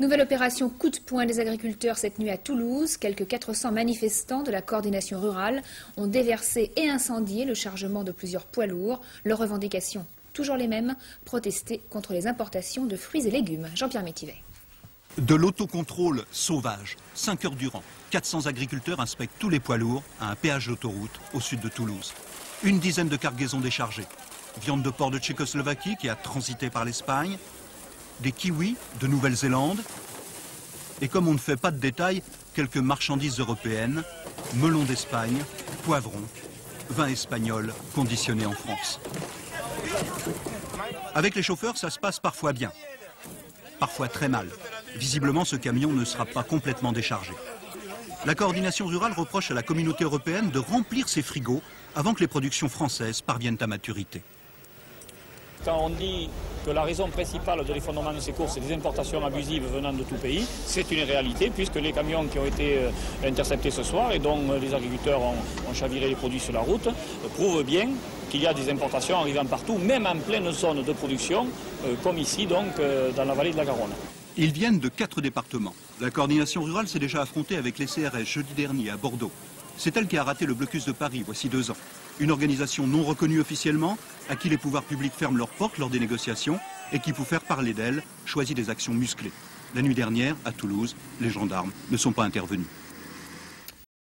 Nouvelle opération coup de poing des agriculteurs cette nuit à Toulouse. Quelques 400 manifestants de la coordination rurale ont déversé et incendié le chargement de plusieurs poids lourds. Leurs revendications, toujours les mêmes, protester contre les importations de fruits et légumes. Jean-Pierre Métivet. De l'autocontrôle sauvage, 5 heures durant, 400 agriculteurs inspectent tous les poids lourds à un péage d'autoroute au sud de Toulouse. Une dizaine de cargaisons déchargées. Viande de porc de Tchécoslovaquie qui a transité par l'Espagne, des kiwis de Nouvelle-Zélande, et comme on ne fait pas de détails, quelques marchandises européennes, melons d'Espagne, poivrons, vin espagnol conditionné en France. Avec les chauffeurs, ça se passe parfois bien, parfois très mal. Visiblement, ce camion ne sera pas complètement déchargé. La coordination rurale reproche à la communauté européenne de remplir ses frigos avant que les productions françaises parviennent à maturité. Quand on dit que la raison principale de l'effondrement de ces cours, c'est des importations abusives venant de tout pays, c'est une réalité puisque les camions qui ont été interceptés ce soir et dont les agriculteurs ont chaviré les produits sur la route prouvent bien qu'il y a des importations arrivant partout, même en pleine zone de production, comme ici donc dans la vallée de la Garonne. Ils viennent de 4 départements. La coordination rurale s'est déjà affrontée avec les CRS jeudi dernier à Bordeaux. C'est elle qui a raté le blocus de Paris voici 2 ans. Une organisation non reconnue officiellement, à qui les pouvoirs publics ferment leurs portes lors des négociations et qui, pour faire parler d'elle, choisit des actions musclées. La nuit dernière, à Toulouse, les gendarmes ne sont pas intervenus.